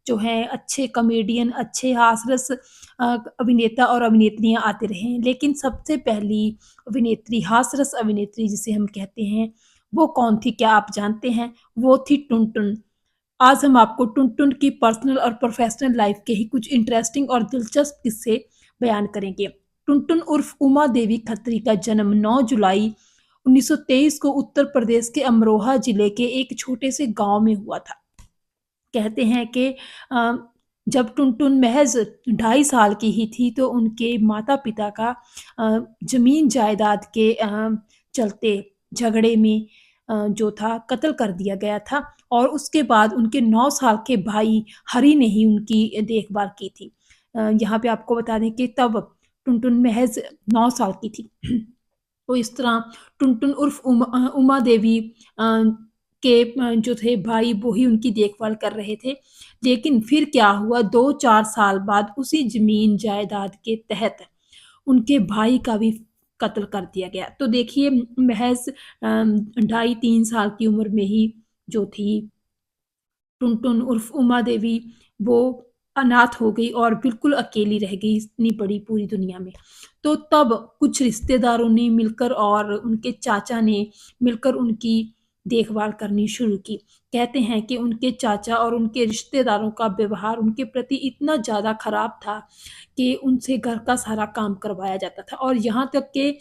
जो हैं अच्छे कॉमेडियन, अच्छे हास-रस अभिनेता और अभिनेत्रियाँ आते रहे हैं। लेकिन सबसे पहली अभिनेत्री, हास-रस अभिनेत्री जिसे हम कहते हैं, वो कौन थी क्या आप जानते हैं? वो थी टुनटुन। आज हम आपको टुनटुन की पर्सनल और प्रोफ़ेशनल लाइफ़ के ही कुछ इंटरेस्टिंग और दिलचस्प किस्से बयान करेंगे। टुनटुन उर्फ़ उमा देवी खत्री का जन्म 9 जुलाई 1923 को उत्तर प्रदेश के अमरोहा जिले के एक छोटे से गाँव में हुआ था। कहते हैं कि अ, जब टुनटुन महज़ 2.5 साल की ही थी तो उनके माता-पिता का ज़मीन जायदाद के चलते झगड़े में जो था कत्ल कर दिया गया था और उसके बाद उनके 9 साल के भाई हरि ने ही उनकी देखभाल की थी। यहाँ पे आपको बता दें कि तब टुनटुन महज़ 9 साल की थी। तो इस तरह टुनटुन उर्फ़ उमा देवी के जो थे भाई वो ही उनकी देखभाल कर रहे थे। लेकिन फिर क्या हुआ 2-4 साल बाद उसी ज़मीन जायदाद के तहत उनके भाई का भी कत्ल कर दिया गया। तो देखिए महज़ ढाई 3 साल की उम्र में ही जो थी टुनटुन उर्फ़ उमा देवी वो अनाथ हो गई और बिल्कुल अकेली रह गई इतनी बड़ी पूरी दुनिया में। तो तब कुछ रिश्तेदारों ने मिलकर और उनके चाचा ने मिलकर उनकी देखभाल करनी शुरू की। कहते हैं कि उनके चाचा और उनके रिश्तेदारों का व्यवहार उनके प्रति इतना ज़्यादा ख़राब था कि उनसे घर का सारा काम करवाया जाता था और यहाँ तक कि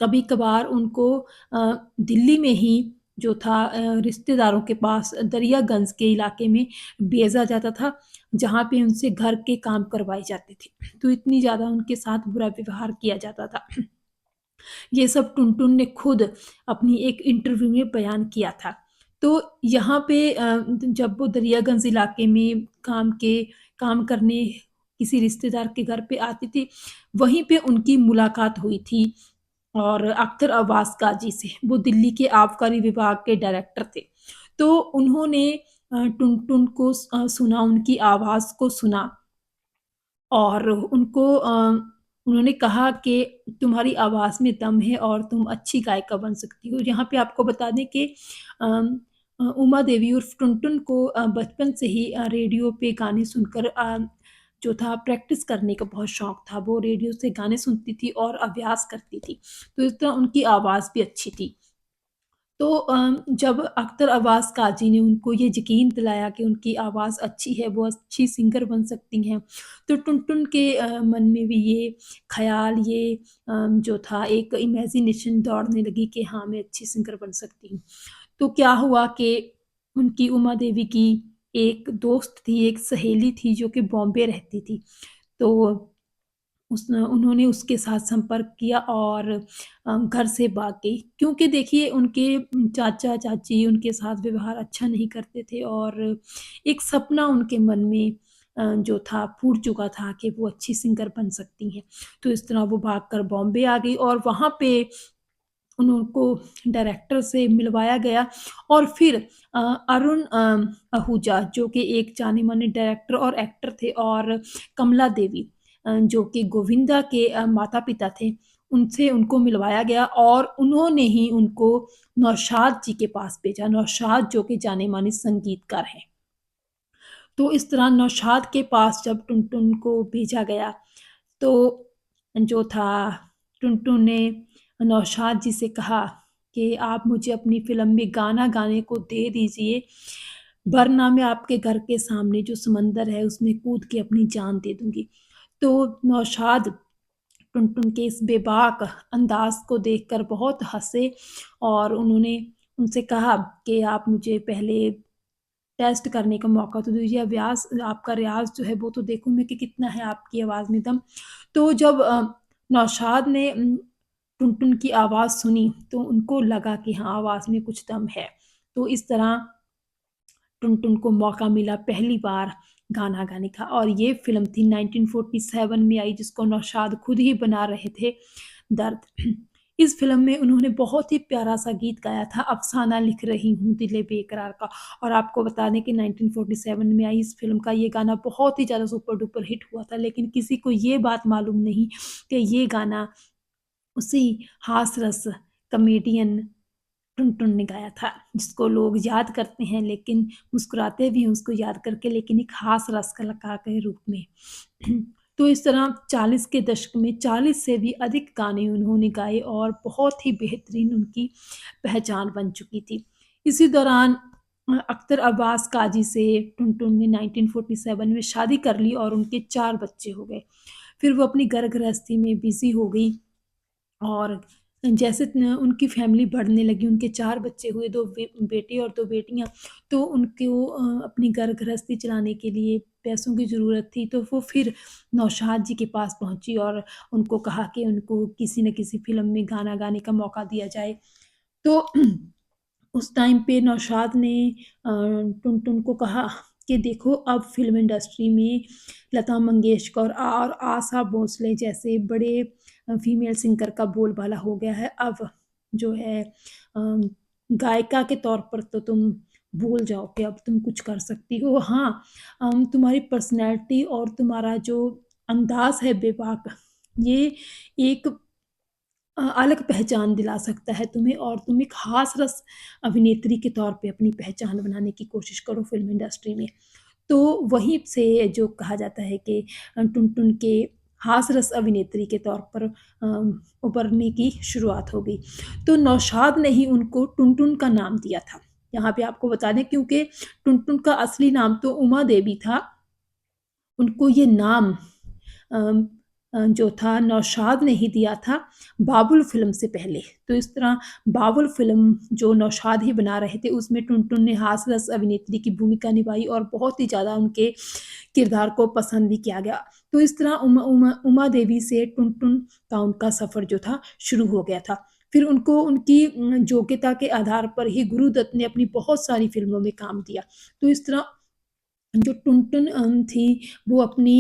कभी-कभार उनको दिल्ली में ही जो था रिश्तेदारों के पास दरियागंज के इलाके में भेजा जाता था, जहाँ पे उनसे घर के काम करवाए जाते थे। तो इतनी ज़्यादा उनके साथ बुरा व्यवहार किया जाता था। ये सब टुनटुन ने खुद अपनी एक इंटरव्यू में बयान किया था। तो यहाँ पे जब वो दरियागंज इलाके में काम करने किसी रिश्तेदार के घर पे आती थी, वहीं पे उनकी मुलाकात हुई थी और अख्तर अब्बास काज़ी से, वो दिल्ली के आबकारी विभाग के डायरेक्टर थे। तो उन्होंने टुनटुन को सुना, उनकी आवाज़ को सुना और उन्होंने कहा कि तुम्हारी आवाज़ में दम है और तुम अच्छी गायिका बन सकती हो। यहाँ पे आपको बता दें कि उमा देवी उर्फ़ टुनटुन को बचपन से ही रेडियो पे गाने सुनकर जो था प्रैक्टिस करने का बहुत शौक था। वो रेडियो से गाने सुनती थी और अभ्यास करती थी। तो इस तरह उनकी आवाज़ भी अच्छी थी। तो जब अख्तर अब्बास काज़ी ने उनको ये यकीन दिलाया कि उनकी आवाज़ अच्छी है, वो अच्छी सिंगर बन सकती हैं, तो टुनटुन के मन में भी ये ख़्याल, ये जो था एक इमेजिनेशन दौड़ने लगी कि हाँ, मैं अच्छी सिंगर बन सकती हूँ। तो क्या हुआ कि उनकी उमा देवी की एक दोस्त थी, एक सहेली थी जो कि बॉम्बे रहती थी। तो उन्होंने उसके साथ संपर्क किया और घर से भाग गई क्योंकि देखिए उनके चाचा-चाची उनके साथ व्यवहार अच्छा नहीं करते थे और एक सपना उनके मन में जो था फूट चुका था कि वो अच्छी सिंगर बन सकती हैं। तो इस तरह वो भागकर बॉम्बे आ गई और वहाँ पे उनको डायरेक्टर से मिलवाया गया और फिर अरुण आहूजा जो कि एक जाने-माने डायरेक्टर और एक्टर थे और कमला देवी जो कि गोविंदा के माता-पिता थे, उनसे उनको मिलवाया गया और उन्होंने ही उनको नौशाद जी के पास भेजा। नौशाद जो कि जाने-माने संगीतकार हैं। तो इस तरह नौशाद के पास जब टुनटुन को भेजा गया, तो जो था टुनटुन ने नौशाद जी से कहा कि आप मुझे अपनी फ़िल्म में गाना गाने को दे दीजिए, वरना मैं आपके घर के सामने जो समंदर है उसमें कूद के अपनी जान दे दूँगी। तो नौशाद टुनटुन के इस बेबाक अंदाज़ को देखकर बहुत हँसे और उन्होंने उनसे कहा कि आप मुझे पहले टेस्ट करने का मौका तो दीजिए, अभ्यास आपका रियाज़ जो है वो तो देखूँ मैं कि कितना है आपकी आवाज़ में दम। तो जब नौशाद ने टुनटुन की आवाज़ सुनी तो उनको लगा कि हाँ, आवाज़ में कुछ दम है। तो इस तरह टुनटुन को मौका मिला पहली बार गाना गाने का और ये फ़िल्म थी 1947 में आई जिसको नौशाद खुद ही बना रहे थे, दर्द। इस फ़िल्म में उन्होंने बहुत ही प्यारा-सा गीत गाया था, अफ़साना लिख रही हूँ दिल बेकरार का और आपको बता दें कि 1947 में आई इस फ़िल्म का ये गाना बहुत ही ज़्यादा सुपर-डुपर हिट हुआ था, लेकिन किसी को ये बात मालूम नहीं कि ये गाना उसी हास-रस कॉमेडियन टुनटुन ने गाया था, जिसको लोग याद करते हैं लेकिन मुस्कुराते भी हैं उसको याद करके, लेकिन एक हास रस कलाकार के रूप में। तो इस तरह 40 के दशक में 40 से भी अधिक गाने उन्होंने गाए और बहुत ही बेहतरीन उनकी पहचान बन चुकी थी। इसी दौरान अख्तर अब्बास काज़ी से टुनटुन ने 1947 में शादी कर ली और उनके 4 बच्चे हो गए। फिर वो अपनी घर गृहस्थी में बिज़ी हो गई और जैसे न उनकी फैमिली बढ़ने लगी, उनके 4 बच्चे हुए, 2 बेटे और 2 बेटियाँ, तो उनको अपनी घर गृहस्थी चलाने के लिए पैसों की ज़रूरत थी, तो वो फिर नौशाद जी के पास पहुँची और उनको कहा कि उनको किसी न किसी फ़िल्म में गाना गाने का मौका दिया जाए। तो उस टाइम पे नौशाद ने टुनटुन को कहा कि देखो अब फ़िल्म इंडस्ट्री में लता मंगेशकर और आशा भोसले जैसे बड़े फीमेल सिंगर का बोलबाला हो गया है। अब जो है गायिका के तौर पर तो तुम भूल जाओ कि अब तुम कुछ कर सकती हो। हाँ, तुम्हारी पर्सनैलिटी और तुम्हारा जो अंदाज़ है बेबाक, ये एक अलग पहचान दिला सकता है तुम्हें और तुम एक हास रस अभिनेत्री के तौर पे अपनी पहचान बनाने की कोशिश करो फ़िल्म इंडस्ट्री में। तो वहीं से जो कहा जाता है कि टुनटुन के हास रस अभिनेत्री के तौर पर उभरने की शुरुआत हो गई। तो नौशाद ने ही उनको टुनटुन का नाम दिया था। यहाँ पे आपको बता दें क्योंकि टुनटुन का असली नाम तो उमा देवी था। उनको ये नाम अम जो था नौशाद ने ही दिया था बाबुल फ़िल्म से पहले। तो इस तरह बाबुल फ़िल्म जो नौशाद ही बना रहे थे उसमें टुनटुन ने हास रस अभिनेत्री की भूमिका निभाई और बहुत ही ज़्यादा उनके किरदार को पसंद भी किया गया। तो इस तरह उमा देवी से टुनटुन का उनका सफ़र जो था शुरू हो गया था। फिर उनको उनकी योग्यता के आधार पर ही गुरुदत्त ने अपनी बहुत सारी फ़िल्मों में काम दिया। तो इस तरह जो टुनटुन थी वो अपनी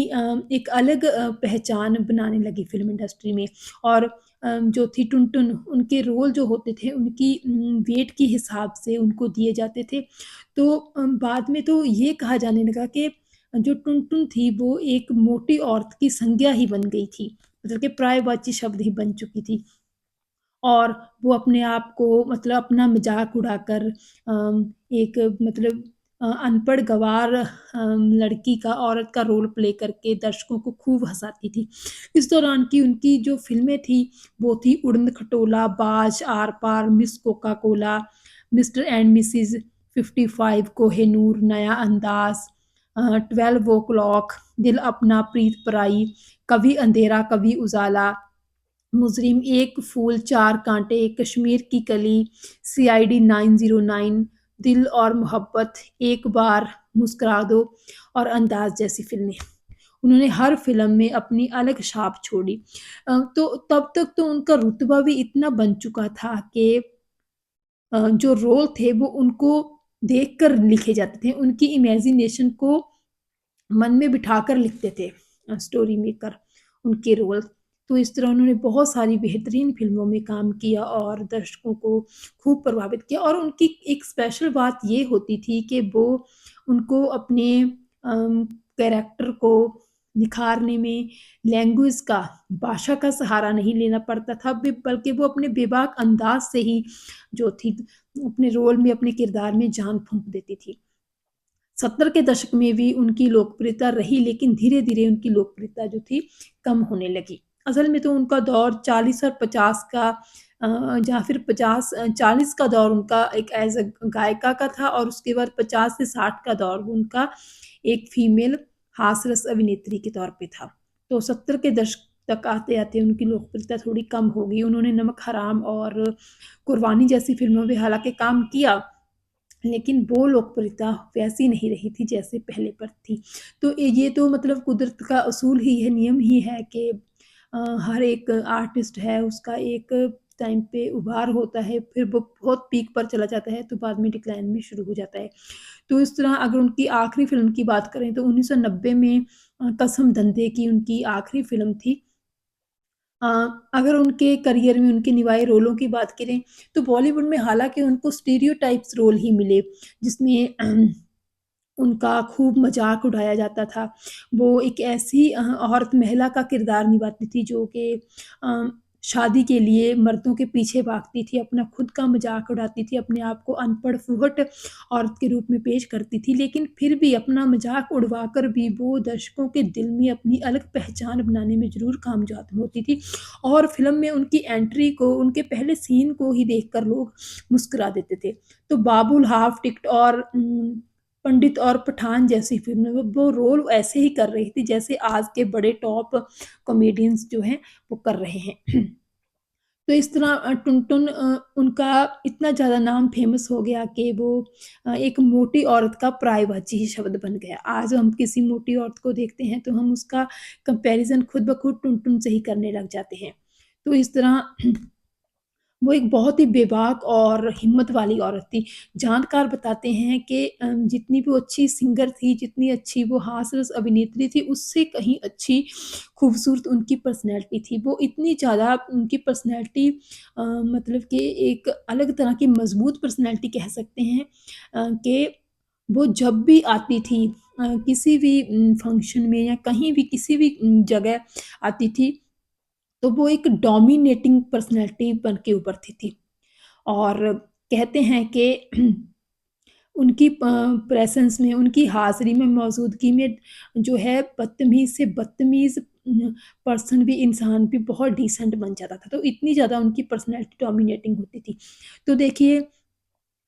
एक अलग पहचान बनाने लगी फ़िल्म इंडस्ट्री में और जो थी टुनटुन उनके रोल जो होते थे उनकी वेट के हिसाब से उनको दिए जाते थे। तो बाद में तो ये कहा जाने लगा कि जो टुनटुन थी वो एक मोटी औरत की संज्ञा ही बन गई थी। मतलब कि पर्यायवाची शब्द ही बन चुकी थी। और वो अपने आप को मतलब अपना मज़ाक उड़ाकर एक मतलब अनपढ़ गँवार लड़की का औरत का रोल प्ले करके दर्शकों को खूब हँसाती थी। इस दौरान की उनकी जो फ़िल्में थी, वो थी Udan Khatola, Baaz, Aar Paar, Miss Coca Cola, Mr and Mrs 55, Kohinoor, Naya Andaz 12 O clock, दिल अपना प्रीत पराई, कभी अंधेरा कभी उजाला, मुजरिम, एक फूल चार कांटे, कश्मीर की कली, सीआईडी 909, दिल और मोहब्बत, एक बार मुस्कुरा दो और अंदाज़ जैसी फ़िल्में। उन्होंने हर फ़िल्म में अपनी अलग छाप छोड़ी। तो तब तक तो उनका रुतबा भी इतना बन चुका था कि जो रोल थे वो उनको देखकर लिखे जाते थे। उनकी इमेजिनेशन को मन में बिठाकर लिखते थे स्टोरी मेकर उनके रोल। तो इस तरह उन्होंने बहुत सारी बेहतरीन फ़िल्मों में काम किया और दर्शकों को खूब प्रभावित किया और उनकी एक स्पेशल बात ये होती थी कि वो उनको अपने कैरेक्टर को निखारने में लैंग्वेज का, भाषा का सहारा नहीं लेना पड़ता था बल्कि वो अपने बेबाक अंदाज़ से ही जो थी अपने रोल में, अपने किरदार में जान फूँक देती थी। 70 के दशक में भी उनकी लोकप्रियता रही लेकिन धीरे-धीरे उनकी लोकप्रियता जो थी कम होने लगी। असल में तो उनका दौर 40 और 50 का या फिर 40 का दौर उनका एक एज़ अ गायिका का था और उसके बाद 50 से 60 का दौर उनका एक फीमेल हास्यरस अभिनेत्री के तौर पे था। तो 70 के दशक तक आते-आते उनकी लोकप्रियता थोड़ी कम हो गई। उन्होंने नमक हराम और कुर्बानी जैसी फ़िल्मों में हालाँकि काम किया लेकिन वो लोकप्रियता वैसी नहीं रही थी जैसे पहले पर थी। तो ये तो मतलब कुदरत का असूल ही है, नियम ही है कि हर एक आर्टिस्ट है उसका एक टाइम पे उभार होता है, फिर वो बहुत पीक पर चला जाता है तो बाद में डिक्लाइन भी शुरू हो जाता है। तो इस तरह अगर उनकी आखिरी फ़िल्म की बात करें तो 1990 में कसम धंधे की उनकी आखिरी फ़िल्म थी। अ, अगर उनके करियर में उनके निभाए रोलों की बात करें, तो बॉलीवुड में हालाँकि उनको स्टीरियोटाइप्स रोल ही मिले, जिसमें उनका खूब मज़ाक उड़ाया जाता था। वो एक ऐसी औरत महिला का किरदार निभाती थी जो कि अ, शादी के लिए मर्दों के पीछे भागती थी, अपना खुद का मज़ाक उड़ाती थी, अपने आप को अनपढ़, फूहड़ औरत के रूप में पेश करती थी। लेकिन फिर भी अपना मज़ाक उड़वाकर भी वो दर्शकों के दिल में अपनी अलग पहचान बनाने में ज़रूर कामयाब होती थी और फ़िल्म में उनकी एंट्री को, उनके पहले सीन को ही देखकर लोग मुस्कुरा देते थे। तो बाबुल, हाफ टिकट और पंडित और पठान जैसी फ़िल्म में वो रोल ऐसे ही कर रही थी जैसे आज के बड़े टॉप कॉमेडियंस जो हैं वो कर रहे हैं। तो इस तरह टुनटुन उनका इतना ज़्यादा नाम फ़ेमस हो गया कि वो एक मोटी औरत का पर्यायवाची ही शब्द बन गया। आज हम किसी मोटी औरत को देखते हैं तो हम उसका कंपैरिज़न खुद ब खुद टुनटुन से ही करने लग जाते हैं। तो इस तरह वो एक बहुत ही बेबाक और हिम्मत वाली औरत थी। जानकार बताते हैं कि जितनी भी वो अच्छी सिंगर थी, जितनी अच्छी वो हास्य-रस अभिनेत्री थी, उससे कहीं अच्छी खूबसूरत उनकी पर्सनैलिटी थी। वो इतनी ज़्यादा उनकी पर्सनैलिटी मतलब कि एक अलग तरह की मज़बूत पर्सनैलिटी कह सकते हैं कि वो जब भी आती थी किसी भी फंक्शन में या कहीं भी किसी भी जगह आती थी तो वो एक डोमिनेटिंग पर्सनैलिटी बन के उभरती थी और कहते हैं कि उनकी प्रेज़ेंस में, उनकी हाज़िरी में, मौजूदगी में जो है बदतमीज़ से बदतमीज़ पर्सन भी इंसान भी बहुत डिसेंट बन जाता था। तो इतनी ज़्यादा उनकी पर्सनैलिटी डोमिनेटिंग होती थी। तो देखिए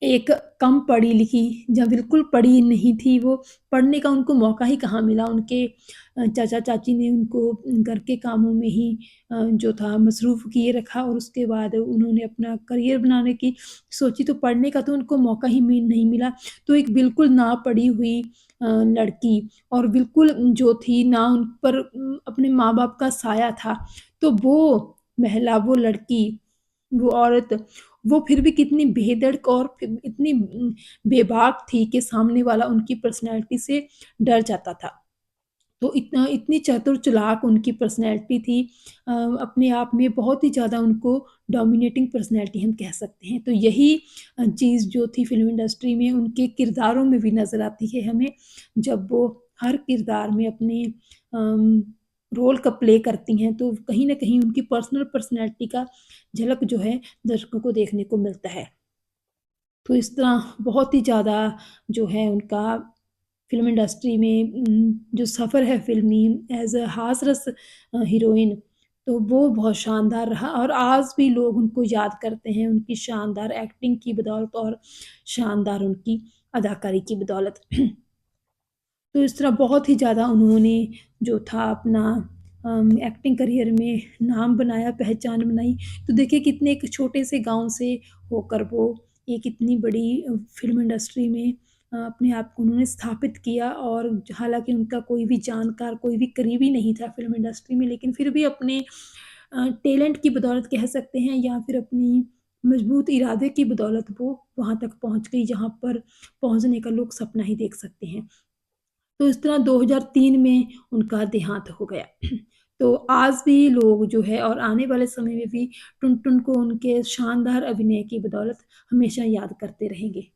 एक कम पढ़ी-लिखी या बिल्कुल पढ़ी नहीं थी वो, पढ़ने का उनको मौका ही कहाँ मिला। उनके चाचा-चाची ने उनको घर के कामों में ही जो था मसरूफ़ किए रखा और उसके बाद उन्होंने अपना करियर बनाने की सोची तो पढ़ने का तो उनको मौका ही नहीं मिला। तो एक बिल्कुल ना पढ़ी हुई लड़की और बिल्कुल जो थी ना उन पर अपने माँ-बाप का साया था। तो वो महिला, वो लड़की, वो औरत वो फिर भी कितनी बेधड़क और फिर इतनी बेबाक थी कि सामने वाला उनकी पर्सनैलिटी से डर जाता था। तो इतनी चतुर चालाक उनकी पर्सनैलिटी थी अपने आप में बहुत ही ज़्यादा उनको डोमिनेटिंग पर्सनैलिटी हम कह सकते हैं। तो यही चीज़ जो थी फ़िल्म इंडस्ट्री में उनके किरदारों में भी नज़र आती है हमें, जब वो हर किरदार में अपने अम, रोल का प्ले करती हैं, तो कहीं न कहीं उनकी पर्सनल पर्सनैलिटी का झलक जो है दर्शकों को देखने को मिलता है। तो इस तरह बहुत ही ज़्यादा जो है उनका फ़िल्म इंडस्ट्री में जो सफ़र है फ़िल्मी एज़ अ हास-रस हीरोइन तो वो बहुत शानदार रहा और आज भी लोग उनको याद करते हैं, उनकी शानदार एक्टिंग की बदौलत और शानदार उनकी अदाकारी की बदौलत। तो इस तरह बहुत ही ज़्यादा उन्होंने जो था अपना एक्टिंग करियर में नाम बनाया, पहचान बनाई। तो देखिए कितने एक छोटे से गाँव से होकर वो एक इतनी बड़ी फ़िल्म इंडस्ट्री में अपने आप को उन्होंने स्थापित किया और हालाँकि उनका कोई भी जानकार, कोई भी करीबी नहीं था फ़िल्म इंडस्ट्री में, लेकिन फिर भी अपने टैलेंट की बदौलत कह सकते हैं या फिर अपनी मज़बूत इरादे की बदौलत वो वहाँ तक पहुँच गई, जहाँ पर पहुँचने का लोग सपना ही देख सकते हैं। तो इस तरह 2003 में उनका देहांत हो गया। तो आज भी लोग जो है और आने वाले समय में भी टुनटुन को उनके शानदार अभिनय की बदौलत हमेशा याद करते रहेंगे।